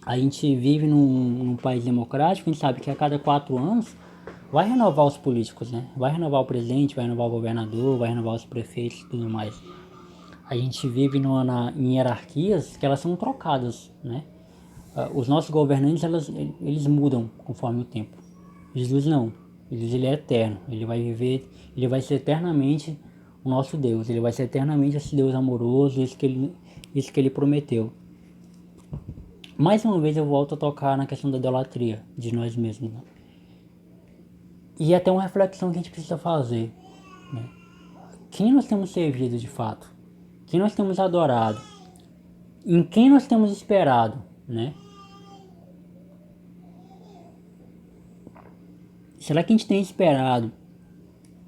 A gente vive num país democrático, a gente sabe que a cada 4 anos vai renovar os políticos, né? Vai renovar o presidente, vai renovar o governador, vai renovar os prefeitos e tudo mais. A gente vive em hierarquias que elas são trocadas, né? Os nossos governantes, eles mudam conforme o tempo. Jesus não. Jesus, ele é eterno. Ele vai viver, ele vai ser eternamente o nosso Deus. Ele vai ser eternamente esse Deus amoroso, isso que ele prometeu. Mais uma vez eu volto a tocar na questão da idolatria de nós mesmos, né? E até uma reflexão que a gente precisa fazer, né? Quem nós temos servido de fato? Quem nós temos adorado? Em quem nós temos esperado, né? Será que a gente tem esperado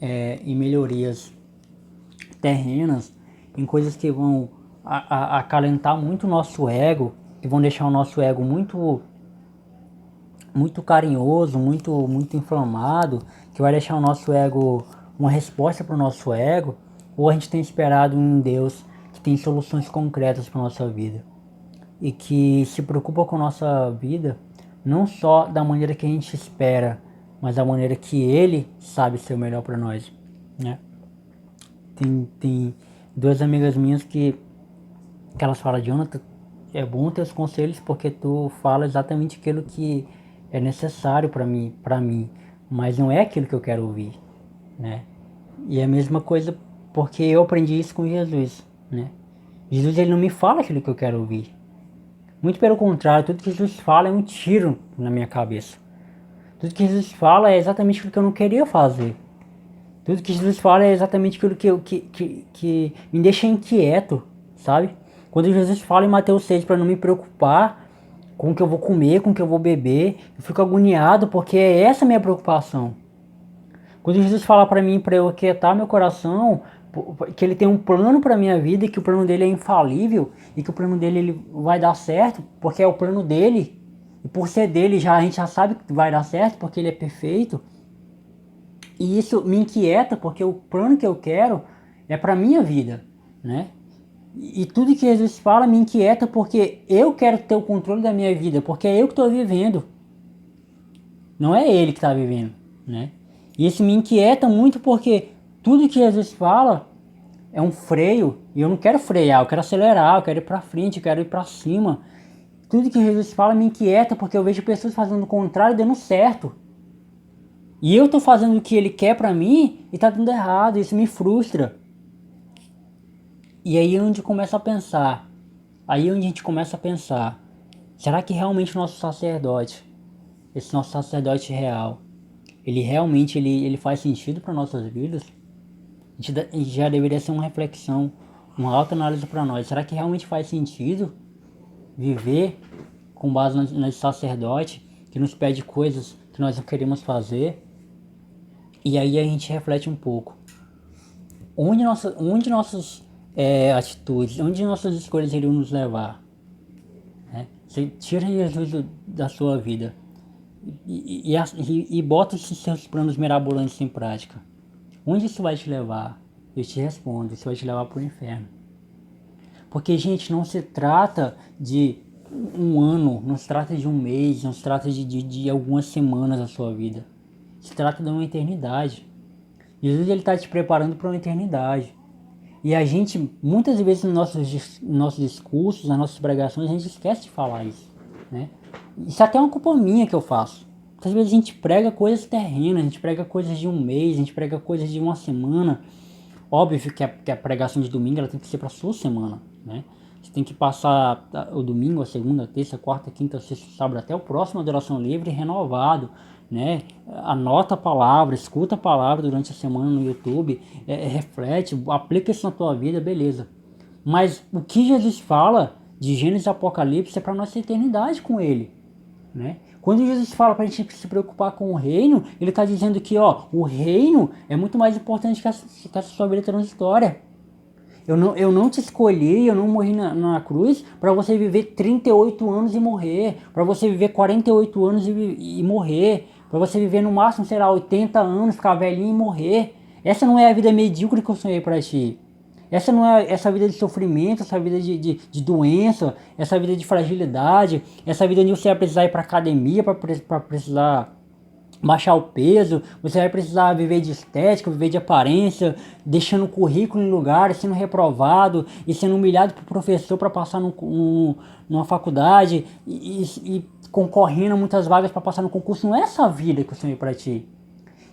em melhorias terrenas, em coisas que vão acalentar muito o nosso ego, que vão deixar o nosso ego muito carinhoso, muito inflamado, que vai deixar o nosso ego uma resposta para o nosso ego, ou a gente tem esperado em um Deus que tem soluções concretas para nossa vida e que se preocupa com a nossa vida não só da maneira que a gente espera, mas da maneira que Ele sabe ser o melhor para nós, né? Tem 2 amigas minhas que elas falam: Jonathan, é bom ter os conselhos porque tu fala exatamente aquilo que é necessário para mim, mas não é aquilo que eu quero ouvir, né? E é a mesma coisa porque eu aprendi isso com Jesus, né? Jesus, ele não me fala aquilo que eu quero ouvir. Muito pelo contrário, tudo que Jesus fala é um tiro na minha cabeça. Tudo que Jesus fala é exatamente aquilo que eu não queria fazer. Tudo que Jesus fala é exatamente aquilo que me deixa inquieto, sabe? Quando Jesus fala em Mateus 6 para não me preocupar com o que eu vou comer, com o que eu vou beber, eu fico agoniado porque é essa a minha preocupação. Quando Jesus fala para mim, para eu aquietar meu coração, que ele tem um plano para minha vida e que o plano dele é infalível e que o plano dele ele vai dar certo, porque é o plano dele. E por ser dele, a gente já sabe que vai dar certo, porque ele é perfeito. E isso me inquieta, porque o plano que eu quero é para minha vida, né? E tudo que Jesus fala me inquieta porque eu quero ter o controle da minha vida, porque é eu que estou vivendo. Não é ele que está vivendo, né? E isso me inquieta muito porque tudo que Jesus fala é um freio e eu não quero frear, eu quero acelerar, eu quero ir para frente, eu quero ir para cima. Tudo que Jesus fala me inquieta porque eu vejo pessoas fazendo o contrário e dando certo. E eu tô fazendo o que ele quer pra mim e tá dando errado, isso me frustra. E aí é onde começa a pensar, aí é onde a gente começa a pensar, será que realmente o nosso sacerdote, esse nosso sacerdote real, ele realmente ele faz sentido para nossas vidas? A gente já deveria ser uma reflexão, uma autoanálise para nós. Será que realmente faz sentido viver com base nesse sacerdote que nos pede coisas que nós não queremos fazer? E aí a gente reflete um pouco. Onde nossas atitudes, onde nossas escolhas iriam nos levar? Né? Você tira Jesus da sua vida e bota esses seus planos mirabolantes em prática. Onde isso vai te levar? Eu te respondo, isso vai te levar para o inferno. Porque, gente, não se trata de um ano, não se trata de um mês, não se trata de algumas semanas da sua vida. Se trata de uma eternidade. Jesus ele está te preparando para uma eternidade. E a gente, muitas vezes nos nossos discursos, nas nossas pregações, a gente esquece de falar isso, né? Isso até é uma culpa minha que eu faço. Muitas vezes a gente prega coisas terrenas, a gente prega coisas de um mês, a gente prega coisas de uma semana. Óbvio que a pregação de domingo ela tem que ser para sua semana, né? Você tem que passar o domingo, a segunda, a terça, a quarta, a quinta, a sexta, sábado, até o próximo Adoração Livre renovado, né? Anota a palavra, escuta a palavra durante a semana no YouTube, reflete, aplica isso na tua vida, beleza. Mas o que Jesus fala de Gênesis e Apocalipse é para nossa eternidade com ele, né? Quando Jesus fala para a gente se preocupar com o reino, ele está dizendo que o reino é muito mais importante que essa sua vida transitória. Eu não te escolhi, eu não morri na cruz para você viver 38 anos e morrer, para você viver 48 anos e morrer, para você viver no máximo, sei lá, 80 anos, ficar velhinho e morrer. Essa não é a vida medíocre que eu sonhei para ti. Essa não é essa vida de sofrimento, essa vida de doença, essa vida de fragilidade, essa vida onde você vai precisar ir para academia, para precisar baixar o peso, você vai precisar viver de estética, viver de aparência, deixando o currículo em lugar, sendo reprovado e sendo humilhado por professor para passar numa faculdade e concorrendo a muitas vagas para passar no concurso. Não é essa vida que eu sonhei para ti.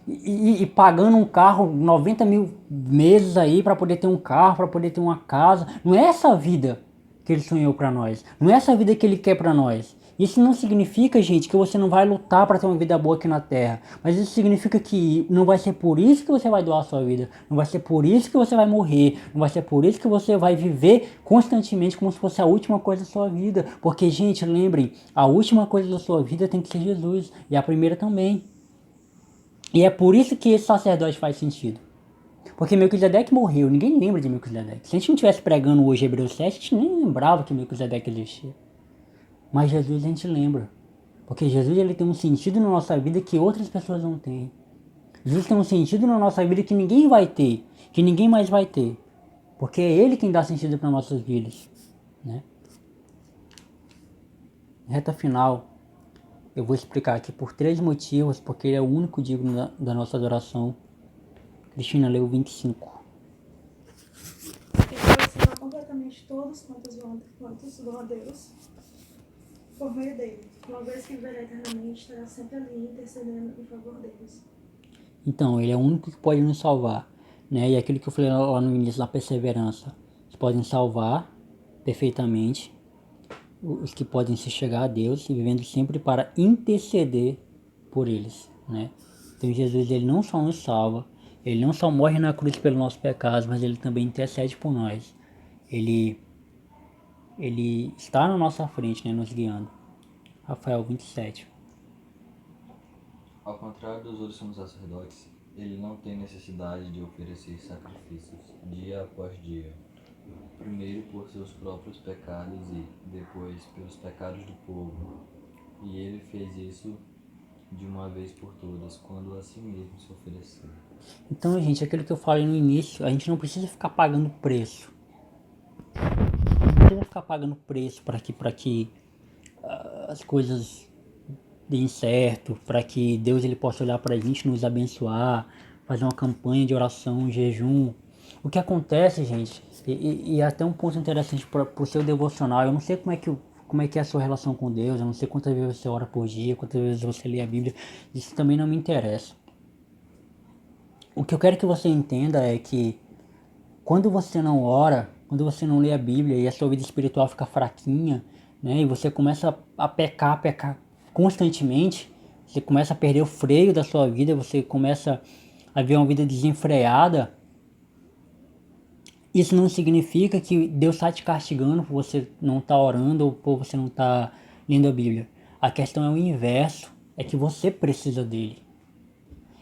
E pagando um carro 90 mil meses aí para poder ter um carro, para poder ter uma casa. Não é essa vida que ele sonhou para nós. Não é essa vida que ele quer para nós. Isso não significa, gente, que você não vai lutar para ter uma vida boa aqui na Terra. Mas isso significa que não vai ser por isso que você vai doar a sua vida. Não vai ser por isso que você vai morrer. Não vai ser por isso que você vai viver constantemente como se fosse a última coisa da sua vida. Porque, gente, lembrem, a última coisa da sua vida tem que ser Jesus. E a primeira também. E é por isso que esse sacerdote faz sentido. Porque Melquisedeque morreu, ninguém lembra de Melquisedeque. Se a gente não estivesse pregando hoje Hebreus 7, a gente nem lembrava que Melquisedeque existia. Mas Jesus a gente lembra. Porque Jesus ele tem um sentido na nossa vida que outras pessoas não têm. Jesus tem um sentido na nossa vida que ninguém vai ter, que ninguém mais vai ter. Porque é Ele quem dá sentido para nossas vidas, né? Reta final. Eu vou explicar aqui por 3 motivos, porque ele é o único digno da nossa adoração. Cristina, leu 25. E para salvar completamente todos quantos vão a Deus, por meio dele, uma vez que viverá eternamente, estará sempre ali intercedendo em favor deles. Então, ele é o único que pode nos salvar, né? E aquilo que eu falei lá no início da perseverança. Eles podem salvar perfeitamente os que podem se chegar a Deus, vivendo sempre para interceder por eles, né? Então Jesus, ele não só nos salva, ele não só morre na cruz pelos nossos pecados, mas ele também intercede por nós. Ele está na nossa frente, né, nos guiando. Rafael 27. Ao contrário dos outros sumos sacerdotes, ele não tem necessidade de oferecer sacrifícios dia após dia, primeiro por seus próprios pecados e depois pelos pecados do povo. E ele fez isso de uma vez por todas, quando a si mesmo se ofereceu. Então, gente, aquilo que eu falei no início, a gente não precisa ficar pagando preço. Não precisa ficar pagando preço para que as coisas deem certo, para que Deus ele possa olhar para a gente, nos abençoar, fazer uma campanha de oração, jejum. O que acontece, gente, e até um ponto interessante para o seu devocional, eu não sei como é que é a sua relação com Deus, eu não sei quantas vezes você ora por dia, quantas vezes você lê a Bíblia, isso também não me interessa. O que eu quero que você entenda é que quando você não ora, quando você não lê a Bíblia e a sua vida espiritual fica fraquinha, né, e você começa a pecar constantemente, você começa a perder o freio da sua vida, você começa a ver uma vida desenfreada, isso não significa que Deus está te castigando por você não estar orando ou por você não estar lendo a Bíblia. A questão é o inverso, é que você precisa dele.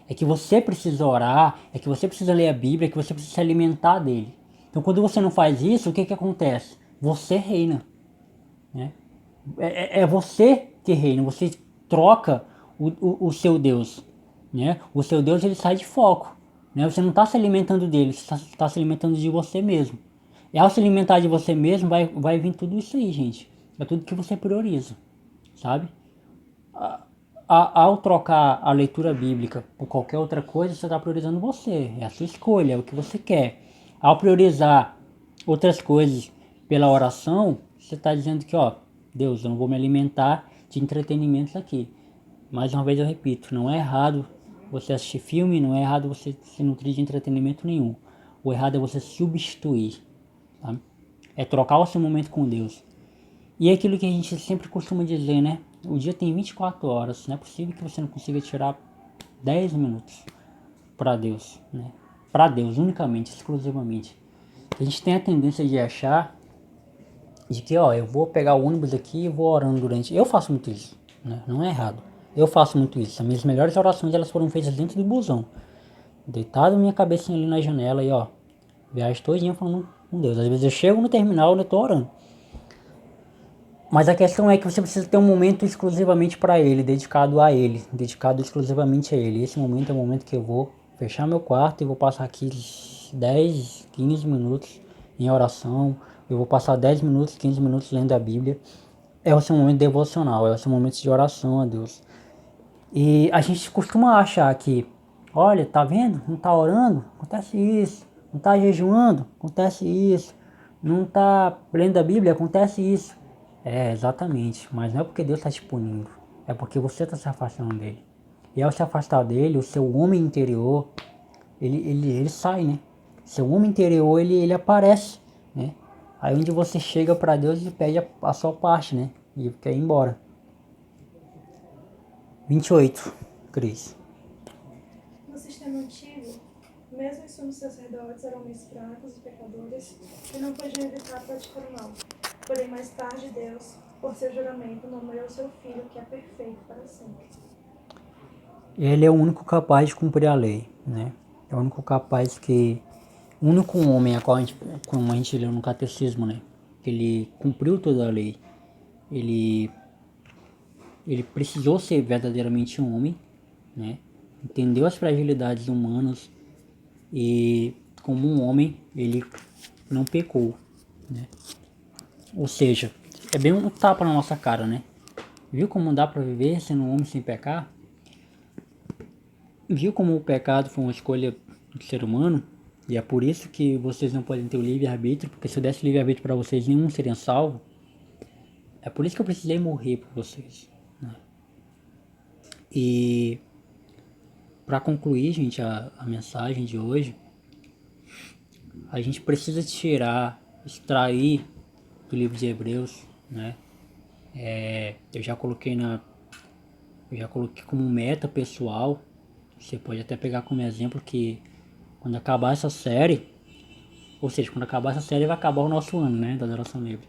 É que você precisa orar, é que você precisa ler a Bíblia, é que você precisa se alimentar dele. Então quando você não faz isso, o que que acontece? Você reina, né? É você que reina, você troca o seu Deus, né? O seu Deus ele sai de foco, né? Você não está se alimentando dele, você está se alimentando de você mesmo. E ao se alimentar de você mesmo, vai vir tudo isso aí, gente. É tudo que você prioriza, sabe? Ao trocar a leitura bíblica por qualquer outra coisa, você está priorizando você, é a sua escolha, é o que você quer. Ao priorizar outras coisas pela oração, você está dizendo que, ó, Deus, eu não vou me alimentar de entretenimentos aqui. Mais uma vez eu repito, não é errado você assistir filme, não é errado você se nutrir de entretenimento nenhum. O errado é você substituir, tá? É trocar o seu momento com Deus. E é aquilo que a gente sempre costuma dizer, né? O dia tem 24 horas, não é possível que você não consiga tirar 10 minutos para Deus, né? Para Deus, unicamente, exclusivamente. A gente tem a tendência de achar de que, ó, eu vou pegar o ônibus aqui e vou orando durante... Eu faço muito isso, né? Não é errado. Eu faço muito isso. As minhas melhores orações, elas foram feitas dentro do busão. Deitado minha cabecinha ali na janela e, ó, viagem todinha falando com Deus. Às vezes eu chego no terminal e eu tô orando. Mas a questão é que você precisa ter um momento exclusivamente para ele, dedicado a ele, dedicado exclusivamente a ele. Esse momento é o momento que eu vou fechar meu quarto e vou passar aqui 10, 15 minutos em oração. Eu vou passar 10 minutos, 15 minutos lendo a Bíblia. É o seu momento devocional, é o seu momento de oração a Deus. E a gente costuma achar que, olha, tá vendo? Não tá orando? Acontece isso. Não tá jejuando? Acontece isso. Não tá lendo a Bíblia? Acontece isso. É, exatamente. Mas não é porque Deus está te punindo. É porque você está se afastando dele. E ao se afastar dele, o seu homem interior, ele sai, né? Seu homem interior, ele aparece, né? Aí onde você chega para Deus e pede a sua parte, né? E quer ir embora. 28, Cris. No sistema antigo, mesmo os sumos sacerdotes eram homens fracos e pecadores que não podiam evitar praticar o mal. Porém, mais tarde, Deus, por seu juramento, nomeou seu Filho, que é perfeito para sempre. Ele é o único capaz de cumprir a lei, né? É o único capaz que... O único homem, a qual a gente, como a gente leu no catecismo, né? Ele cumpriu toda a lei. Ele precisou ser verdadeiramente um homem, né? Entendeu as fragilidades humanas e, como um homem, ele não pecou, né? Ou seja, é bem um tapa na nossa cara, né? Viu como dá para viver sendo um homem sem pecar? Viu como o pecado foi uma escolha do ser humano? E é por isso que vocês não podem ter o livre-arbítrio, porque se eu desse livre-arbítrio para vocês, nenhum seria salvo. É por isso que eu precisei morrer por vocês, né? E para concluir, gente, a mensagem de hoje, a gente precisa extrair do livro de Hebreus, né? Eu Eu já coloquei como meta pessoal. Você pode até pegar como exemplo que quando acabar essa série, ou seja, quando acabar essa série vai acabar o nosso ano, né, da adoração livre.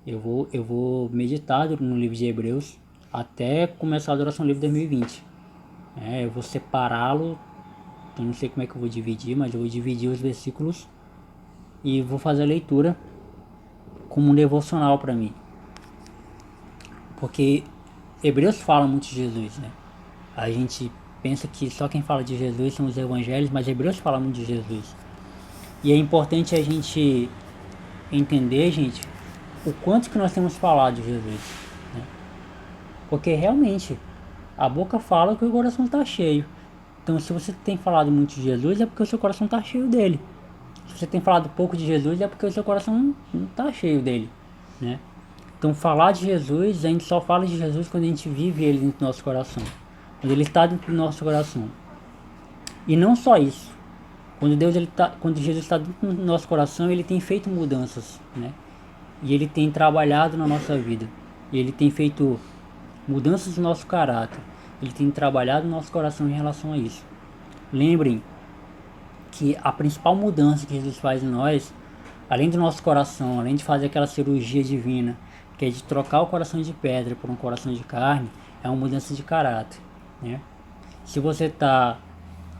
Eu vou meditar no livro de Hebreus até começar a adoração livre 2020. Eu vou separá-lo, eu não sei como é que eu vou dividir, mas eu vou dividir os versículos e vou fazer a leitura como um devocional para mim. Porque Hebreus fala muito de Jesus, né? A gente pensa que só quem fala de Jesus são os evangelhos, mas Hebreus fala muito de Jesus. E é importante a gente entender, gente, o quanto que nós temos falado de Jesus, né? Porque realmente a boca fala que o coração está cheio. Então, se você tem falado muito de Jesus, é porque o seu coração está cheio dele. Se você tem falado pouco de Jesus, é porque o seu coração não está cheio dele, né? Então, falar de Jesus, a gente só fala de Jesus quando a gente vive ele dentro do nosso coração, quando ele está dentro do nosso coração. E não só isso. Quando Jesus está dentro do nosso coração, ele tem feito mudanças, né? E ele tem trabalhado na nossa vida. E ele tem feito mudanças no nosso caráter. Ele tem trabalhado no nosso coração em relação a isso. Lembrem que a principal mudança que Jesus faz em nós, além do nosso coração, além de fazer aquela cirurgia divina, que é de trocar o coração de pedra por um coração de carne, é uma mudança de caráter, né? Se você está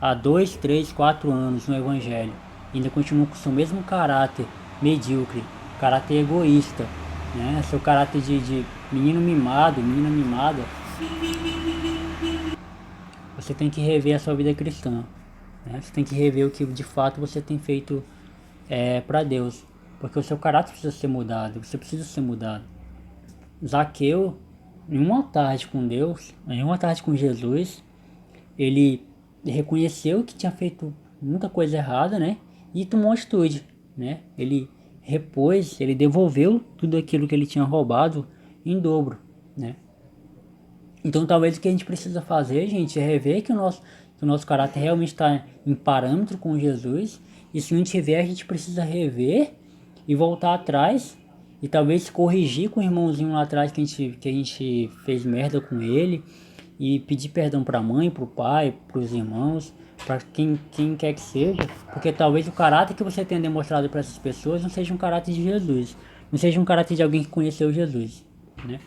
há 2, 3, 4 anos no Evangelho e ainda continua com o seu mesmo caráter medíocre, caráter egoísta, né? Seu caráter de menino mimado, menina mimada, você tem que rever a sua vida cristã, né? Você tem que rever o que de fato você tem feito para Deus, porque o seu caráter precisa ser mudado, você precisa ser mudado. Zaqueu, em uma tarde com Deus, em uma tarde com Jesus, ele reconheceu que tinha feito muita coisa errada, né? E tomou uma atitude, né? Ele repôs, ele devolveu tudo aquilo que ele tinha roubado em dobro, né? Então talvez o que a gente precisa fazer, gente, é rever que o nosso caráter realmente está em parâmetro com Jesus. E se a gente rever, a gente precisa rever e voltar atrás e talvez corrigir com o irmãozinho lá atrás que a gente fez merda com ele e pedir perdão para a mãe, para o pai, para os irmãos, para quem quer que seja, porque talvez o caráter que você tenha demonstrado para essas pessoas não seja um caráter de Jesus, não seja um caráter de alguém que conheceu Jesus, né?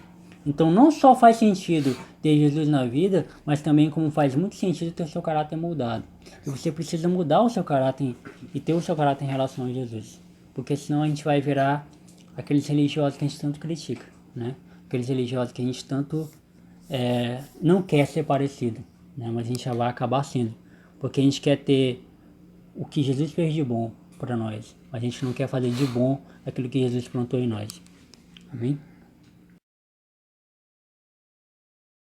Então não só faz sentido ter Jesus na vida, mas também como faz muito sentido ter o seu caráter mudado. E você precisa mudar o seu caráter e ter o seu caráter em relação a Jesus, porque senão a gente vai virar aqueles religiosos que a gente tanto critica, né? Aqueles religiosos que a gente tanto não quer ser parecido, né? Mas a gente já vai acabar sendo, porque a gente quer ter o que Jesus fez de bom para nós, mas a gente não quer fazer de bom aquilo que Jesus plantou em nós. Amém?